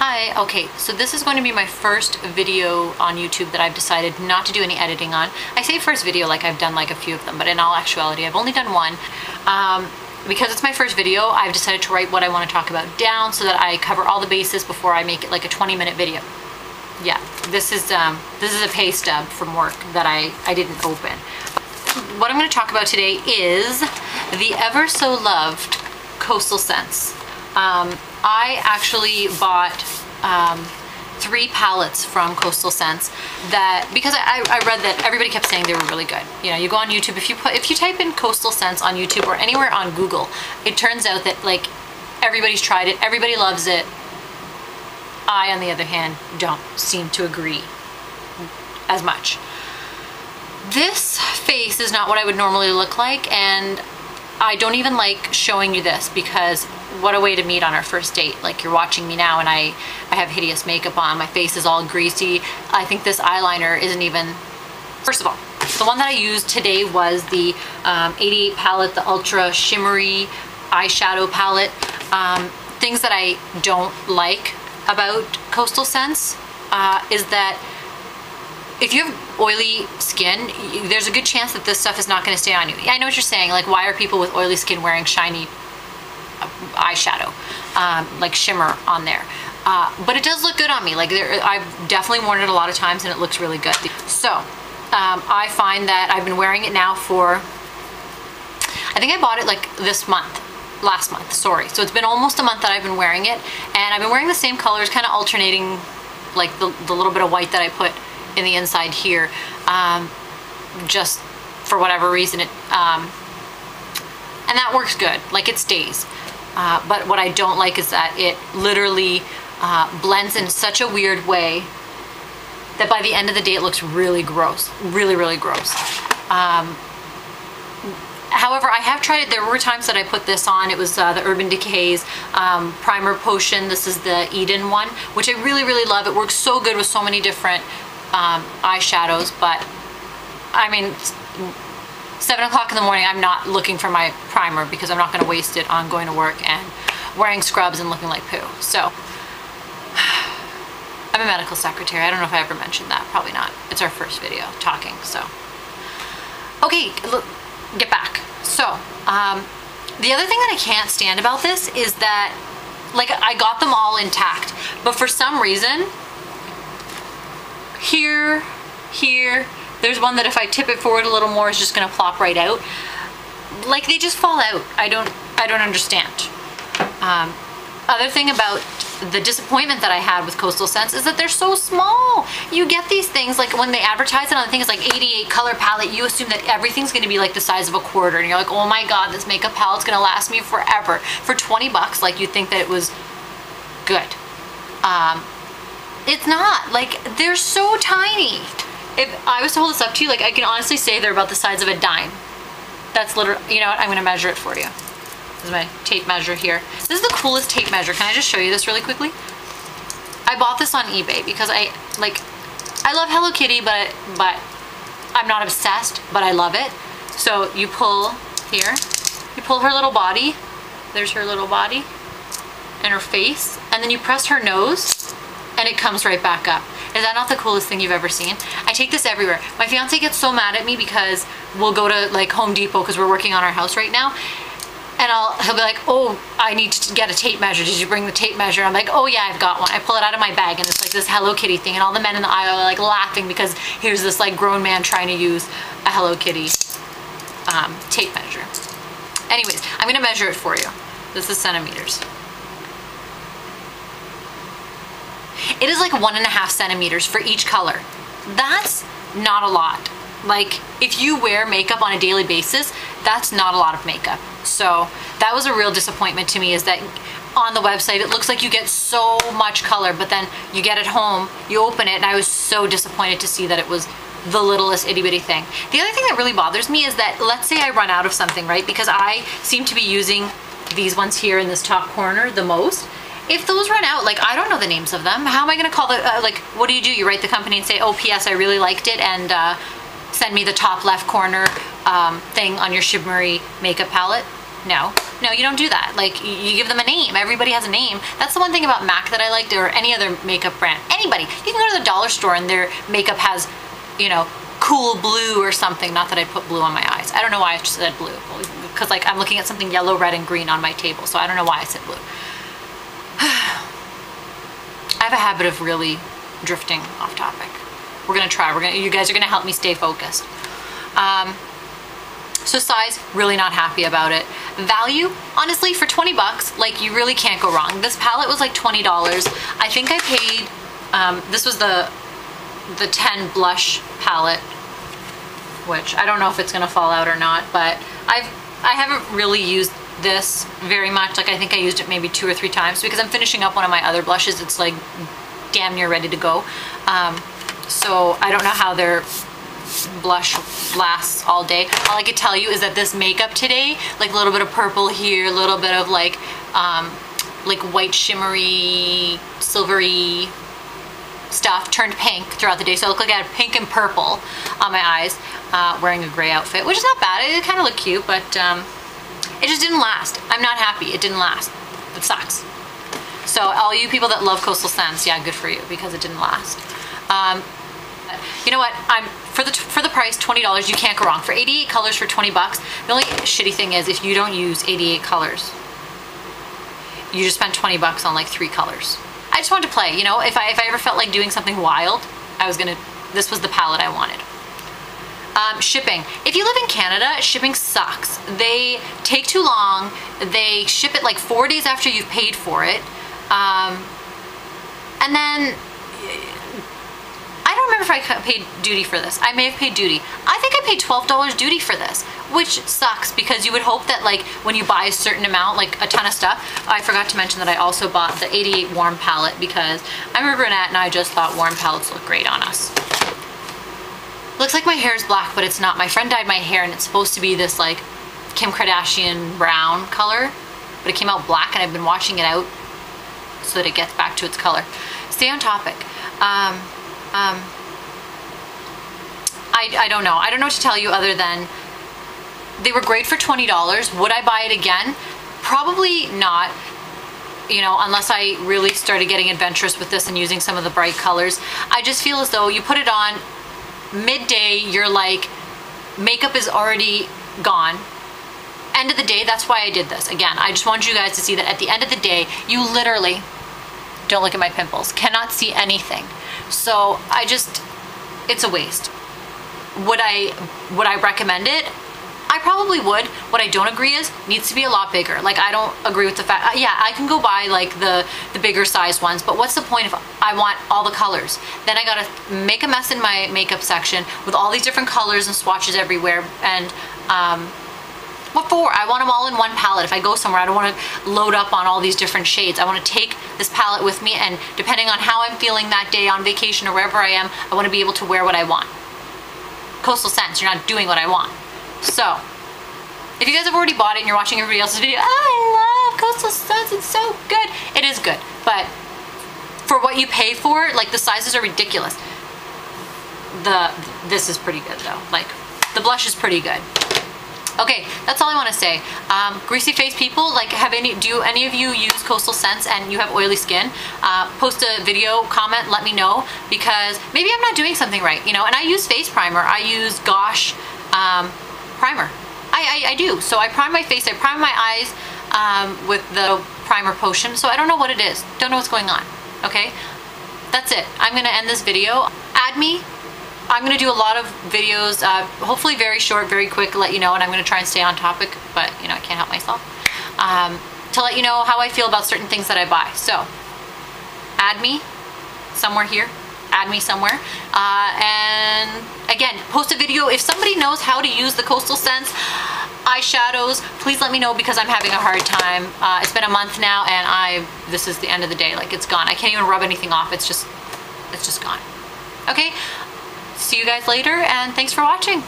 Hi, okay, so this is going to be my first video on YouTube that I've decided not to do any editing on. I say first video like I've done like a few of them, but in all actuality I've only done one. Because it's my first video, I've decided to write what I want to talk about down so that I cover all the bases before I make it like a 20-minute video. Yeah, this is a pay stub from work that I didn't open. What I'm going to talk about today is the ever so loved Coastal Scents. I actually bought 3 palettes from Coastal Scents that, because I read that everybody kept saying they were really good. You know, you go on YouTube, if you type in Coastal Scents on YouTube or anywhere on Google, it turns out that like everybody's tried it, everybody loves it. I, on the other hand, don't seem to agree as much. This face is not what I would normally look like, and I don't even like showing you this because what a way to meet on our first date. Like, you're watching me now and I have hideous makeup on, my face is all greasy. I think this eyeliner isn't even, first of all, the one that I used today was the 88 palette, the Ultra Shimmery eyeshadow palette. Things that I don't like about Coastal Scents is that if you have oily skin, there's a good chance that this stuff is not going to stay on you. I know what you're saying, like, why are people with oily skin wearing shiny eyeshadow, like shimmer on there? But it does look good on me. Like, I've definitely worn it a lot of times and it looks really good. So I find that I've been wearing it now for, I think I bought it like last month, sorry. So it's been almost a month that I've been wearing it, and I've been wearing the same colors, kind of alternating like the little bit of white that I put in the inside here, just for whatever reason, and that works good, like it stays. But what I don't like is that it literally blends in such a weird way that by the end of the day it looks really gross, really gross. However, I have tried it. There were times that I put this on. It was the Urban Decay's Primer Potion. This is the Eden one, which I really love. It works so good with so many different eyeshadows, but I mean, 7 o'clock in the morning, I'm not looking for my primer because I'm not going to waste it on going to work and wearing scrubs and looking like poo. So I'm a medical secretary. I don't know if I ever mentioned that. Probably not. It's our first video talking, so. Okay, look, get back. So, the other thing that I can't stand about this is that, like, I got them all intact, but for some reason, here, there's one that if I tip it forward a little more, it's just gonna plop right out. Like, they just fall out. I don't understand. Other thing about the disappointment that I had with Coastal Scents is that they're so small. You get these things, like when they advertise it on the thing, it's like 88 color palette, you assume that everything's gonna be like the size of a quarter, and you're like, oh my god, this makeup palette's gonna last me forever. For 20 bucks, like, you'd think that it was good. It's not. Like, they're so tiny. If I was to hold this up to you, like, I can honestly say they're about the size of a dime. That's literally, you know what, I'm gonna measure it for you. This is my tape measure here. This is the coolest tape measure. Can I just show you this really quickly? I bought this on eBay because I love Hello Kitty, but I'm not obsessed, but I love it. So you pull here, you pull her little body, there's her little body and her face, and then you press her nose and it comes right back up. Is that not the coolest thing you've ever seen? I take this everywhere. My fiance gets so mad at me because we'll go to like Home Depot because we're working on our house right now, and he'll be like, oh, I need to get a tape measure. Did you bring the tape measure? I'm like, oh yeah, I've got one. I pull it out of my bag and it's like this Hello Kitty thing, and all the men in the aisle are like laughing because here's this like grown man trying to use a Hello Kitty tape measure. Anyways, I'm gonna measure it for you. This is centimeters. It is like 1.5 centimeters for each color. That's not a lot. Like, if you wear makeup on a daily basis, that's not a lot of makeup. So that was a real disappointment to me, is that on the website it looks like you get so much color, but then you get it home, you open it, and I was so disappointed to see that it was the littlest itty bitty thing. The other thing that really bothers me is that, let's say I run out of something, right? Because I seem to be using these ones here in this top corner the most. If those run out, like, I don't know the names of them. How am I gonna call the, like, what do? You write the company and say, oh, P.S. I really liked it, and send me the top left corner thing on your shimmery makeup palette? No. No, you don't do that. Like, you give them a name. Everybody has a name. That's the one thing about MAC that I liked, or any other makeup brand. Anybody. You can go to the dollar store and their makeup has, you know, cool blue or something. Not that I'd put blue on my eyes. I don't know why I just said blue. Because, like, I'm looking at something yellow, red, and green on my table. So I don't know why I said blue. I have a habit of really drifting off topic. We're gonna try. You guys are gonna help me stay focused. So size, really not happy about it. Value, honestly, for 20 bucks, like, you really can't go wrong. This palette was like $20. I think I paid, this was the 10 blush palette, which I don't know if it's gonna fall out or not, but I haven't really used this very much. Like, I think I used it maybe 2 or 3 times because I'm finishing up one of my other blushes. It's like damn near ready to go. So I don't know how their blush lasts all day. All I could tell you is that this makeup today, like a little bit of purple here, a little bit of like white shimmery, silvery stuff turned pink throughout the day. So I look like I had pink and purple on my eyes, wearing a gray outfit, which is not bad. It kind of looked cute, but it just didn't last. I'm not happy. It didn't last. It sucks. So all you people that love Coastal Scents, yeah, good for you, because it didn't last. You know what? For the price, $20, you can't go wrong. For 88 colors for 20 bucks, the only shitty thing is if you don't use 88 colors, you just spend 20 bucks on like 3 colors. I just wanted to play, you know, if I ever felt like doing something wild, this was the palette I wanted. Shipping. If you live in Canada, shipping sucks. They take too long. They ship it like 4 days after you've paid for it. And then, I don't remember if I paid duty for this. I may have paid duty. I think I paid $12 duty for this, which sucks because you would hope that, like, when you buy a certain amount, like a ton of stuff. I forgot to mention that I also bought the 88 warm palette because I'm a brunette and I just thought warm palettes look great on us. Looks like my hair is black, but it's not. My friend dyed my hair and it's supposed to be this like Kim Kardashian brown color, but it came out black and I've been washing it out so that it gets back to its color. Stay on topic. I don't know. I don't know what to tell you other than they were great for $20. Would I buy it again? Probably not. You know, unless I really started getting adventurous with this and using some of the bright colors. I just feel as though you put it on midday, you're like, makeup is already gone. End of the day, that's why I did this. Again, I just want you guys to see that at the end of the day, you literally, don't look at my pimples, cannot see anything. So it's a waste. Would I recommend it? I probably would. What I don't agree is, needs to be a lot bigger. Like, I don't agree with the fact, yeah, I can go buy like the bigger size ones, but what's the point if I want all the colors? Then I gotta make a mess in my makeup section with all these different colors and swatches everywhere, and what for? I want them all in one palette. If I go somewhere, I don't want to load up on all these different shades. I want to take this palette with me, and depending on how I'm feeling that day on vacation or wherever I am, I want to be able to wear what I want. Coastal Scents, you're not doing what I want. So, if you guys have already bought it and you're watching everybody else's video, I love Coastal Scents, it's so good. It is good, but for what you pay for, like, the sizes are ridiculous. This is pretty good though. Like, the blush is pretty good. Okay, that's all I want to say. Greasy face people, like, do any of you use Coastal Scents and you have oily skin? Post a video, comment, let me know, because maybe I'm not doing something right, you know. And I use face primer. I use Gosh primer. I do. So I prime my face, I prime my eyes with the primer potion. So I don't know what it is. Don't know what's going on. Okay, that's it. I'm gonna end this video. Add me. I'm going to do a lot of videos, hopefully very short, very quick, let you know, and I'm going to try and stay on topic, but, you know, I can't help myself, to let you know how I feel about certain things that I buy. So, add me somewhere here, add me somewhere, and again, post a video. If somebody knows how to use the Coastal Scents eyeshadows, please let me know, because I'm having a hard time. It's been a month now, and this is the end of the day. Like, it's gone. I can't even rub anything off. It's just gone. Okay? See you guys later, and thanks for watching.